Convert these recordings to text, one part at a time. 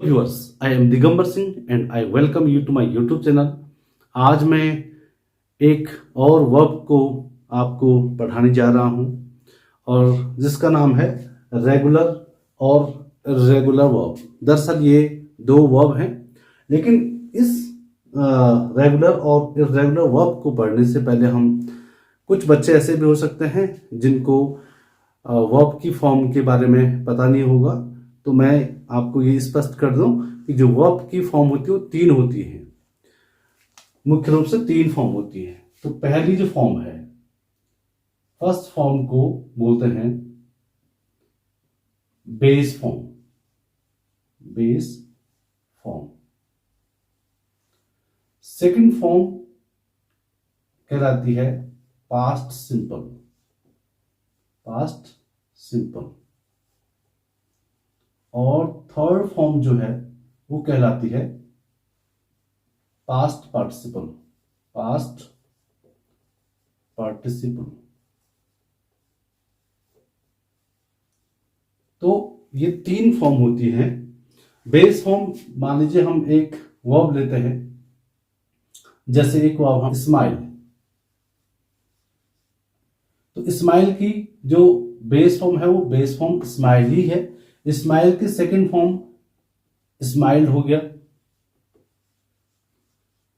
Viewers, I am Digambar Singh and I welcome you to my YouTube channel. आज मैं एक और वर्ब को आपको पढ़ाने जा रहा हूं और जिसका नाम है रेगुलर और इर्रेगुलर वर्ब। दरअसल ये दो वर्ब हैं, लेकिन इस रेगुलर और इर्रेगुलर वर्ब को पढ़ने से पहले हम कुछ बच्चे ऐसे भी हो सकते हैं जिनको वर्ब की फॉर्म के बारे में पता नहीं होगा, तो मैं आपको ये स्पष्ट कर दूं कि जो वर्ब की फॉर्म होती है वो तीन होती है, मुख्य रूप से तीन फॉर्म होती है। तो पहली जो फॉर्म है, फर्स्ट फॉर्म को बोलते हैं base form. Base form. Second form कहलाती है पास्ट सिंपल। Past simple. और थर्ड फॉर्म जो है वो कहलाती है पास्ट पार्टिसिपल। Past participle. तो ये तीन फॉर्म होती हैं। बेस फॉर्म, मान लीजिए हम एक वर्ब लेते हैं, जैसे एक वर्ब हम स्माइल। तो स्माइल की जो बेस फॉर्म है वो बेस फॉर्म स्माइल ही है। स्माइल की सेकंड फॉर्म स्माइल्ड हो गया,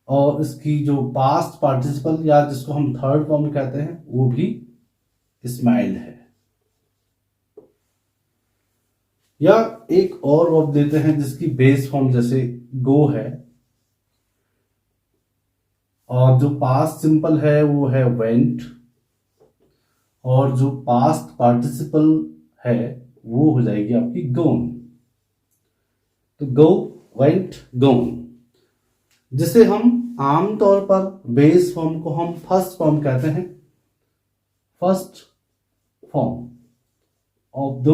और इसकी जो पास्ट पार्टिसिपल या जिसको हम थर्ड फॉर्म कहते हैं वो भी स्माइल्ड है। या एक और वर्ब देते हैं जिसकी बेस फॉर्म जैसे गो है, और जो पास्ट सिंपल है वो है वेंट, और जो पास्ट पार्टिसिपल है वो हो जाएगी आपकी गोन। तो गो, वेंट, गोन, जिसे हम आमतौर पर बेस फॉर्म को हम फर्स्ट फॉर्म कहते हैं। First form of the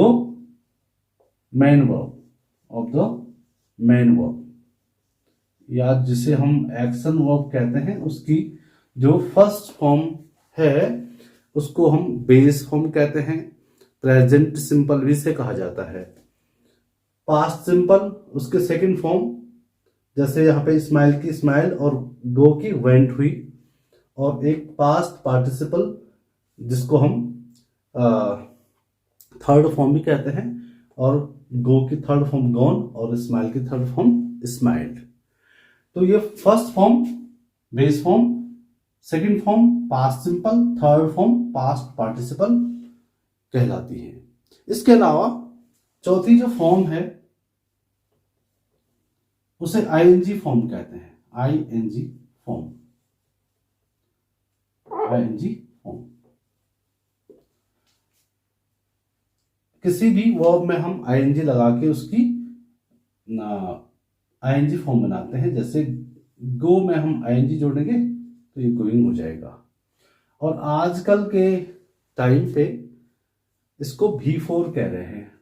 main verb. Of the main verb, या जिसे हम एक्शन वर्ब कहते हैं, उसकी जो फर्स्ट फॉर्म है उसको हम बेस फॉर्म कहते हैं। प्रेजेंट सिंपल भी से कहा जाता है। पास्ट सिंपल उसके सेकंड फॉर्म, जैसे यहाँ पे स्माइल की स्माइल और गो की वेंट हुई, और एक पास्ट पार्टिसिपल जिसको हम थर्ड फॉर्म भी कहते हैं, और गो की थर्ड फॉर्म गॉन और स्माइल की थर्ड फॉर्म स्माइल्ड। तो ये first form base form, second form past simple, third form past participle कहलाती है। इसके अलावा चौथी जो फॉर्म है उसे आईएनजी फॉर्म कहते हैं। I N G form. I N G form. किसी भी वर्ब में हम आईएनजी लगा के उसकी आईएनजी फॉर्म बनाते हैं। जैसे गो में हम आईएनजी जोड़ेंगे तो ये गोइंग हो जाएगा। और आजकल के टाइम पे इसको V4 कह रहे हैं।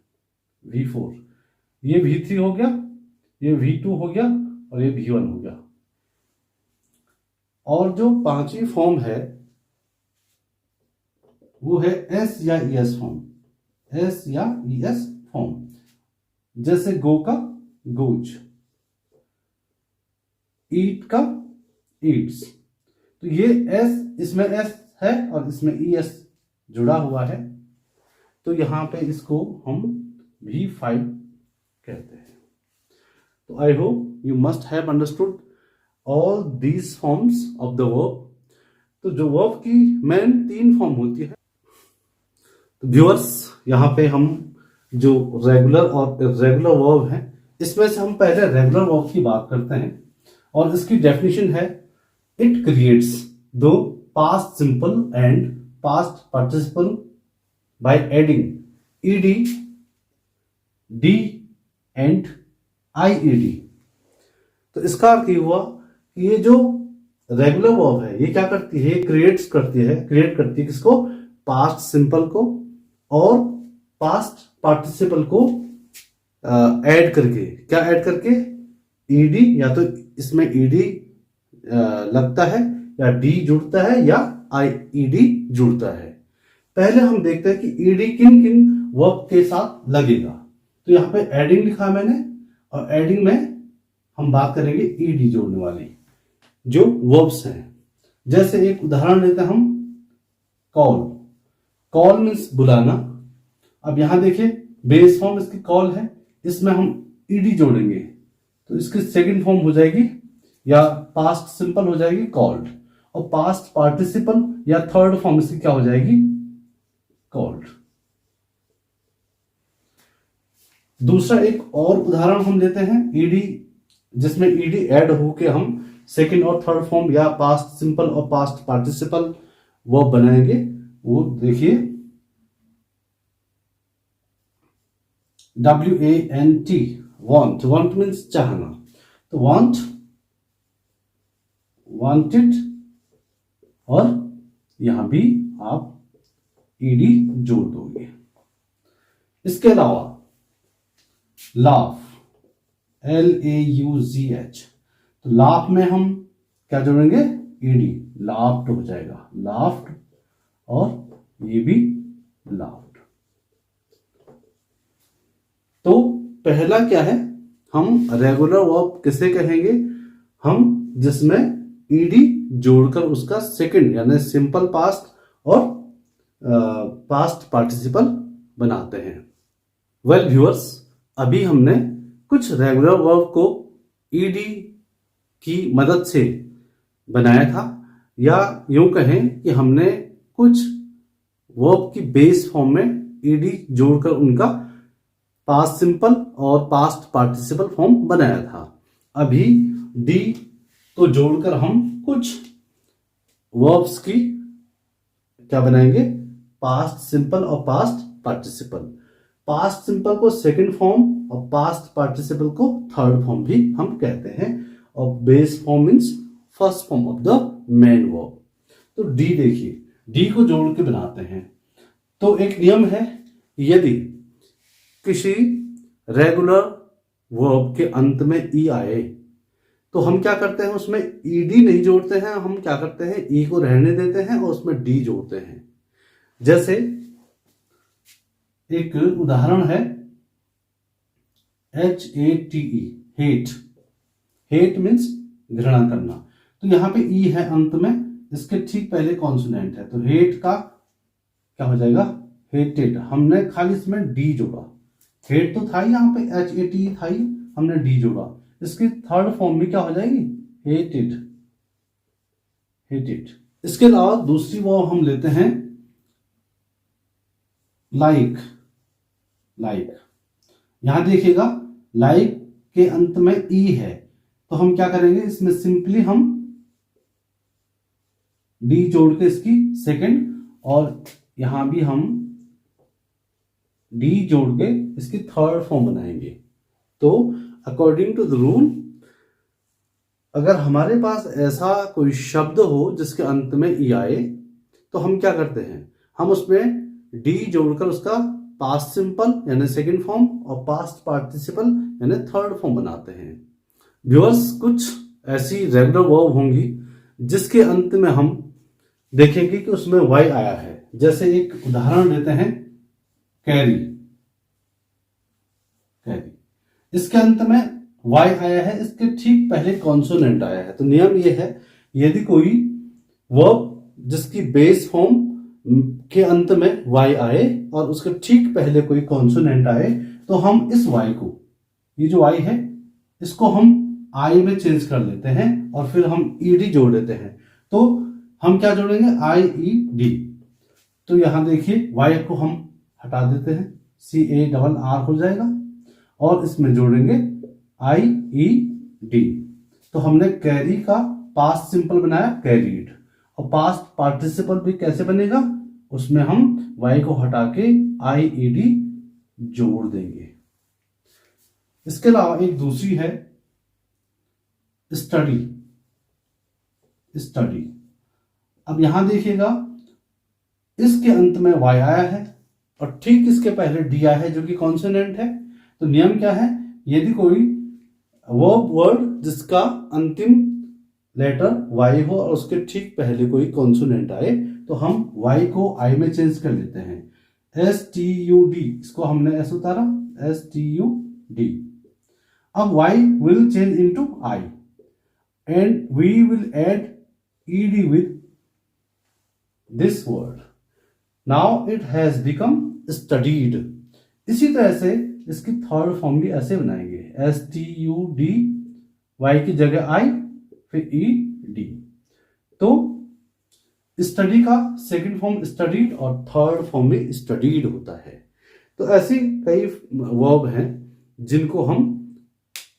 V4। ये V3 हो गया, ये V2 हो गया, और ये V1 हो गया। और जो पांचवी फॉर्म है वो है S या ES फॉर्म। S या ES फॉर्म। जैसे गो का गोज, ईट का ईट्स। तो ये S, इसमें S है और इसमें ES जुड़ा हुआ है, तो यहां पे इसको हम V5 कहते हैं। तो I hope you must have understood all these forms of the verb. तो जो वर्ब की मेन तीन फॉर्म होती है। तो व्यूअर्स, यहाँ पे हम जो रेगुलर और इर्रेगुलर वर्ब है, इसमें से हम पहले रेगुलर वर्ब की बात करते हैं, और इसकी डेफिनेशन है it creates the past simple and past participle by adding ed, d and ied। तो इसका अर्थ ये हुआ कि ये जो रेगुलर वर्ब है ये क्या करती है, क्रिएट करती है किसको, पास्ट सिंपल को और पास्ट पार्टिसिपल को ऐड करके। क्या ऐड करके, ed, या तो इसमें ed लगता है, या d जुड़ता है, या ied जुड़ता है। पहले हम देखते हैं कि ईडी किन किन वर्ब के साथ लगेगा। तो यहाँ पे एडिंग लिखा मैंने, और एडिंग में हम बात करेंगे ईडी जोड़ने वाली जो वर्ब्स हैं। जैसे एक उदाहरण लेते हैं हम, कॉल। कॉल मीन्स बुलाना। अब यहां देखिए बेस फॉर्म इसकी कॉल है, इसमें हम ईडी जोड़ेंगे तो इसकी सेकंड फॉर्म हो जाएगी या पास्ट सिंपल हो जाएगी कॉल्ड, और पास्ट पार्टिसिपल या थर्ड फॉर्म इसकी क्या हो जाएगी, कॉल्ड। दूसरा एक और उदाहरण हम लेते हैं ईडी, जिसमें ईडी ऐड होके हम सेकंड और थर्ड फॉर्म या पास्ट सिंपल और पास्ट पार्टिसिपल वर्ब बनाएंगे। वो देखिए WANT, want। want मीन्स चाहना, तो want, wanted, और यहां भी आप ईडी जोड़ दोगे। इसके अलावा लाफ, LAUGH, तो लाफ में हम क्या जोड़ेंगे, ईडी, लाफ्ड हो जाएगा, लाफ्ड, और ये भी लाफ्ड। तो पहला क्या है, हम रेगुलर वर्ब किसे कहेंगे, हम जिसमें ईडी जोड़कर उसका सेकंड यानी सिंपल पास्ट और पास्ट पार्टिसिपल बनाते हैं। वेल व्यूअर्स, अभी हमने कुछ रेगुलर वर्ब को ईडी की मदद से बनाया था, या यूं कहें कि हमने कुछ वर्ब की बेस फॉर्म में ईडी जोड़कर उनका पास्ट सिंपल और पास्ट पार्टिसिपल फॉर्म बनाया था। अभी डी को जोड़कर हम कुछ वर्ब्स की क्या बनाएंगे, पास्ट सिंपल और पास्ट पार्टिसिपल। पास्ट सिंपल को सेकंड फॉर्म और पास्ट पार्टिसिपल को थर्ड फॉर्म भी हम कहते हैं, और base form means first form of the main verb. तो डी देखिए, डी को जोड़ के बनाते हैं। तो एक नियम है, यदि किसी रेगुलर वर्ब के अंत में ई आए तो हम क्या करते हैं, उसमें ईडी नहीं जोड़ते हैं, हम क्या करते हैं, ई को रहने देते हैं और उसमें डी जोड़ते हैं। जैसे एक उदाहरण है HATE, हेट। हेट मीन्स घृणा करना, तो यहां पे ई है अंत में, इसके ठीक पहले कॉन्सोनेंट है, तो हेट का क्या हो जाएगा, हेटेड। हमने खाली इसमें डी जोड़ा, हेट तो था ही यहाँ पे, HATE था ही, हमने डी जोड़ा, इसकी थर्ड फॉर्म में क्या हो जाएगी, हेटेड, हेटेड। इसके अलावा दूसरी वर्ब हम लेते हैं लाइक, लाइक। यहां देखिएगा लाइक के अंत में ई है, तो हम क्या करेंगे, इसमें सिंपली हम डी जोड़ के इसकी सेकंड, और यहां भी हम डी जोड़ के इसकी थर्ड फॉर्म बनाएंगे। तो अकॉर्डिंग टू द रूल, अगर हमारे पास ऐसा कोई शब्द हो जिसके अंत में ई आए तो हम क्या करते हैं, हम उसमें डी जोड़कर उसका पास्ट सिंपल यानी सेकंड फॉर्म और पास्ट पार्टिसिपल यानी थर्ड फॉर्म बनाते हैं। व्यूअर्स, कुछ ऐसी रेगुलर वर्ब होंगी जिसके अंत में हम देखेंगे कि उसमें वाई आया है। जैसे एक उदाहरण लेते हैं, कैरी, कैरी, इसके अंत में वाई आया है, इसके ठीक पहले कॉन्सोनेंट आया है। तो नियम यह है, यदि कोई वर्ब जिसकी बेस फॉर्म के अंत में वाई आए और उसके ठीक पहले कोई कॉन्सोनेंट आए, तो हम इस वाई को, ये जो वाई है, इसको हम आई में चेंज कर लेते हैं और फिर हम ईडी जोड़ देते हैं। तो हम क्या जोड़ेंगे, IED। तो यहां देखिए वाई को हम हटा देते हैं, CARR हो जाएगा, और इसमें जोड़ेंगे IED। तो हमने कैरी का पास्ट सिंपल बनाया कैरीड, और पास्ट पार्टिसिपल भी कैसे बनेगा, उसमें हम वाई को हटा के IED जोड़ देंगे। इसके अलावा एक दूसरी है स्टडी, स्टडी। अब यहां देखिएगा इसके अंत में वाई आया है और ठीक इसके पहले डी आया है जो कि कॉन्सोनेंट है। तो नियम क्या है, यदि कोई वर्ड जिसका अंतिम लेटर वाई हो और उसके ठीक पहले कोई कॉन्सोनेंट आए, तो हम वाई को आई में चेंज कर लेते हैं, STUD, इसको हमने एस उतारा, STUD। अब y will change into I and we will add ed with this word. Now it has become studied. इसी तरह से इसकी थर्ड फॉर्म भी ऐसे बनाएंगे, STUDY की जगह I फिर ED। तो स्टडी का सेकंड फॉर्म स्टडीड और थर्ड फॉर्म में स्टडीड होता है। तो ऐसी कई वर्ब हैं जिनको हम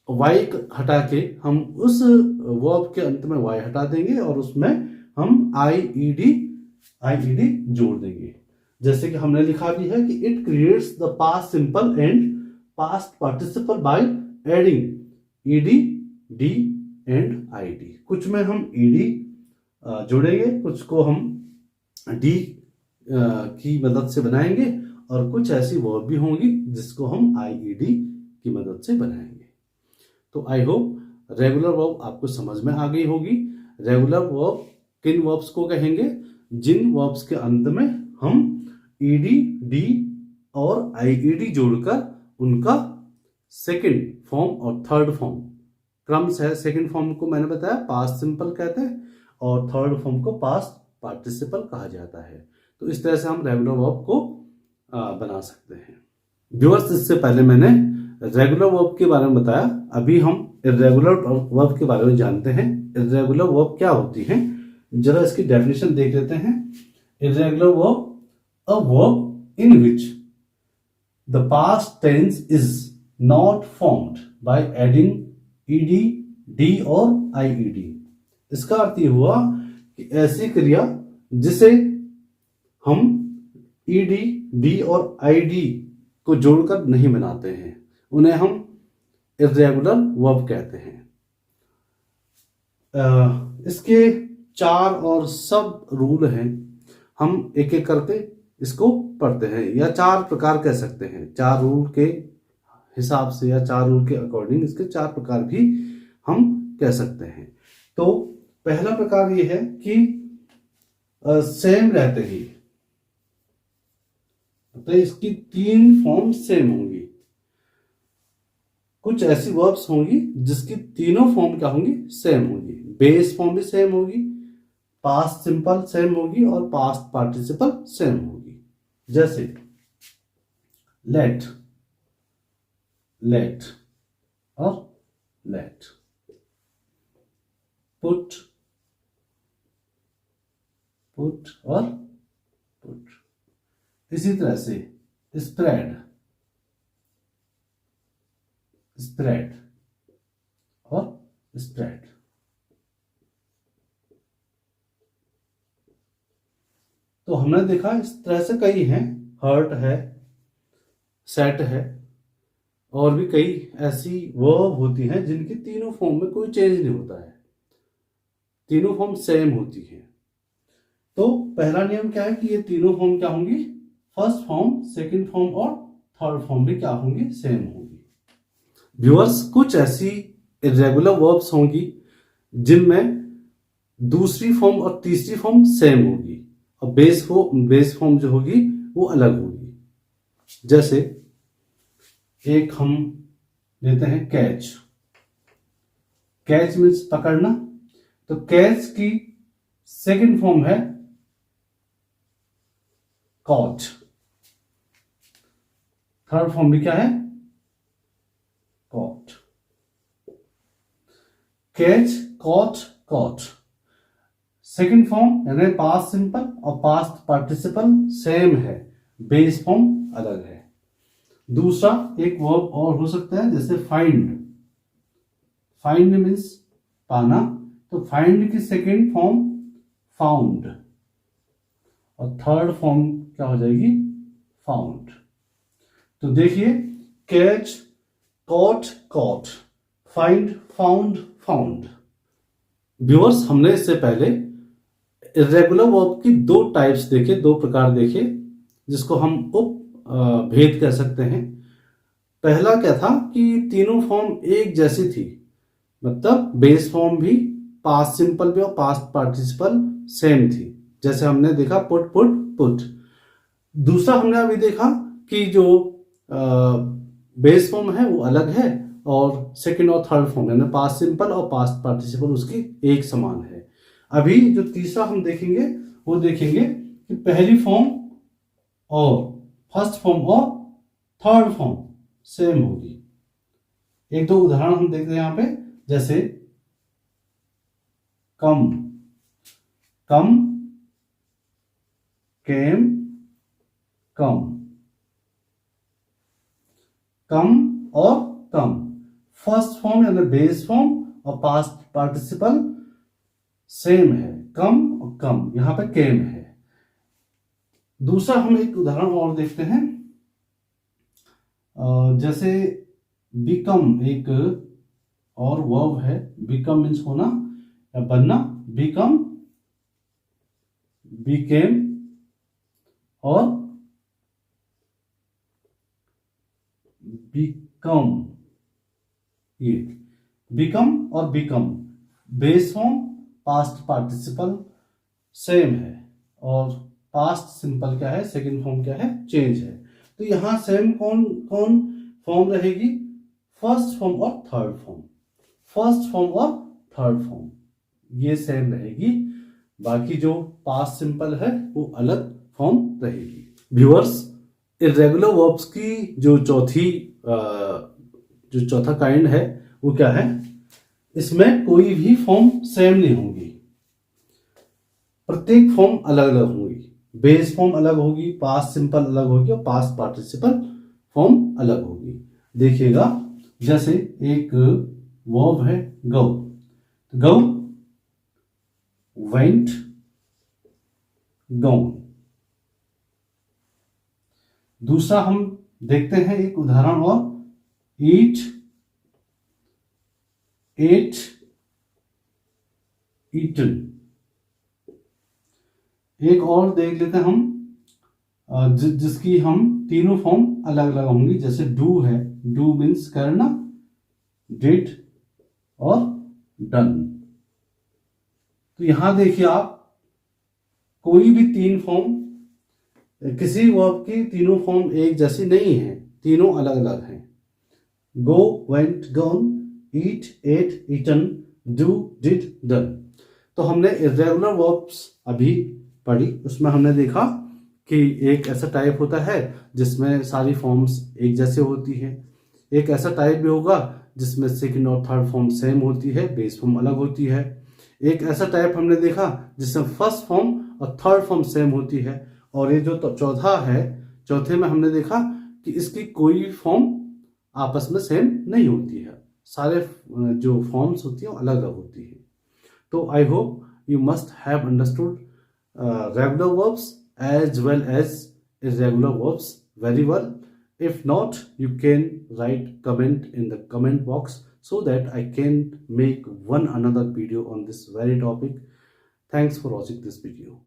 वाई हटा के हम उस वर्ब के अंत में वाई हटा देंगे और उसमें हम आईईडी जोड़ देंगे। जैसे कि हमने लिखा भी है कि it creates the past simple and past participle bye adding E D D and ID. कुछ में हम ईडी जोड़ेंगे, कुछ को हम डी की मदद से बनाएंगे और कुछ ऐसी वर्ब भी होंगी जिसको हम आईईडी की मदद से बनाएंगे। तो आई होप रेगुलर वर्ब आपको समझ में आ गई होगी। रेगुलर वर्ब किन वर्ब्स को कहेंगे? जिन वर्ब्स के अंत में हम ईडी डी और आईईडी जोड़कर उनका सेकंड फॉर्म और थर्ड फॉर्म क्रम से है। सेकंड फॉर्म को मैंने बताया पास्ट सिंपल कहते हैं और थर्ड फॉर्म को पास्ट पार्टिसिपल कहा जाता है। तो इस तरह से हम रेगुलर वर्ब को बना सकते हैं। व्यूअर्स, इससे पहले मैंने रेगुलर वर्ब के बारे में बताया, अभी हम इर्रेगुलर वर्ब के बारे में जानते हैं। इर्रेगुलर वर्ब क्या होती है, जरा इसकी डेफिनेशन देख लेते हैं। Irregular verb a verb in which the past tense is not formed by adding E D D और आईईडी। इसका अर्थ ये हुआ कि ऐसी क्रिया जिसे हम ईडी डी और आईडी को जोड़कर नहीं बनाते हैं, उन्हें हम इर्रेगुलर वर्ब कहते हैं। इसके 4 और सब रूल हैं, हम एक एक करके इसको पढ़ते हैं, या 4 प्रकार कह सकते हैं। 4 रूल के हिसाब से या 4 रूल के अकॉर्डिंग इसके 4 प्रकार भी हम कह सकते हैं। तो पहला प्रकार ये है कि सेम रहते ही, तो इसकी 3 फॉर्म सेम होंगी। कुछ ऐसी वर्ब्स होंगी जिसकी तीनों फॉर्म क्या होंगी? सेम होंगी। बेस फॉर्म भी सेम होगी, पास्ट सिंपल सेम होगी और पास्ट पार्टिसिपल सेम होगी। जैसे लेट, लेट और लेट, पुट, पुट और पुट। इसी तरह से स्प्रेड, स्प्रेड और स्प्रेड। तो हमने देखा इस तरह से कई हैं, हर्ट है, सेट है, और भी कई ऐसी वर्ब होती हैं जिनकी तीनों फॉर्म में कोई चेंज नहीं होता है, तीनों फॉर्म सेम होती है। तो पहला नियम क्या है कि ये तीनों फॉर्म क्या होंगी? फर्स्ट फॉर्म, सेकंड फॉर्म और थर्ड फॉर्म भी क्या होंगी? सेम होंगी। व्यूअर्स, कुछ ऐसी इर्रेगुलर वर्ब्स होंगी जिनमें दूसरी फॉर्म और तीसरी फॉर्म सेम होगी और बेस फॉर्म जो होगी वो अलग होगी। जैसे एक हम लेते हैं कैच। कैच मीन्स पकड़ना, तो कैच की सेकंड फॉर्म है कॉट, थर्ड फॉर्म भी क्या है? Caught. Catch, caught, caught. Second form यानी पास्ट सिंपल और पास्ट पार्टिसिपल सेम है, बेस फॉर्म अलग है। दूसरा एक वर्ब और हो सकता है, जैसे फाइंड। फाइंड मीन्स पाना, तो फाइंड की सेकंड फॉर्म फाउंड और थर्ड फॉर्म क्या हो जाएगी? फाउंड। तो देखिए, catch, caught, caught, find, found, found. Viewers, हमने इससे पहले इर्रेगुलर वर्ब की 2 टाइप्स देखे, 2 प्रकार देखे, जिसको हम उप भेद कह सकते हैं। पहला क्या था कि तीनों फॉर्म एक जैसी थी, मतलब बेस फॉर्म भी, पास्ट सिंपल भी और पास्ट पार्टिसिपल सेम थी। जैसे हमने देखा पुट, पुट, पुट। दूसरा हमने अभी देखा कि जो बेस फॉर्म है वो अलग है और सेकंड और थर्ड फॉर्म यानी पास्ट सिंपल और पास्ट पार्टिसिपल उसकी एक समान है। अभी जो तीसरा हम देखेंगे वो देखेंगे कि पहली फॉर्म और फर्स्ट फॉर्म और थर्ड फॉर्म सेम होगी। एक दो उदाहरण हम देखते हैं यहाँ पे, जैसे कम, कम, केम, कम, कम और कम। फर्स्ट फॉर्म यानी बेस फॉर्म और पास्ट पार्टिसिपल सेम है, कम और कम, यहां पे केम है। दूसरा हम एक उदाहरण और देखते हैं, जैसे बिकम एक और वर्ब है। बिकम मीन्स होना या बनना, बिकम, बिकेम और बिकम। ये बिकम और become base form past participle same है और पास्ट सिंपल क्या है, सेकंड फॉर्म क्या है, चेंज है। तो यहां सेम कौन कौन फॉर्म रहेगी, फर्स्ट फॉर्म और थर्ड फॉर्म। फर्स्ट फॉर्म और थर्ड फॉर्म ये सेम रहेगी, बाकी जो पास्ट सिंपल है वो अलग फॉर्म रहेगी। व्यूअर्स, इर्रेगुलर वर्ब्स की जो चौथा काइंड है वो क्या है, इसमें कोई भी फॉर्म सेम नहीं होगी, प्रत्येक फॉर्म अलग अलग होगी। बेस फॉर्म अलग होगी, पास्ट सिंपल अलग होगी और पास्ट पार्टिसिपल फॉर्म अलग होगी। देखिएगा, जैसे एक वर्ब है गो, गो, वेंट, गॉन। दूसरा हम देखते हैं एक उदाहरण और, ईट, एट, ईटन। एक और देख लेते हैं हम जिसकी हम तीनों फॉर्म अलग अलग होंगी। जैसे डू है, डू मीन्स करना, डिड और डन। तो यहां देखिए आप, कोई भी तीन फॉर्म, किसी वर्ब की तीनों फॉर्म एक जैसी नहीं है, तीनों अलग अलग हैं। Go, went, gone, eat, ate, eaten, do, did, done. तो हमने इर्रेगुलर वर्ब्स अभी पढ़ी, उसमें हमने देखा कि एक ऐसा टाइप होता है जिसमें सारी फॉर्म्स एक जैसे होती है। एक ऐसा टाइप भी होगा जिसमें सेकंड और थर्ड फॉर्म सेम होती है, बेस फॉर्म अलग होती है। एक ऐसा टाइप हमने देखा जिसमें फर्स्ट फॉर्म और थर्ड फॉर्म सेम होती है। और ये जो चौथा है, चौथे में हमने देखा कि इसकी कोई फॉर्म आपस में सेम नहीं होती है, सारे जो फॉर्म्स होती है अलग अलग होती है। तो I hope you must have understood regular verbs as well as irregular verbs very well. If not, you can write comment in the comment box so that I can make one another video on this very topic. Thanks for watching this video.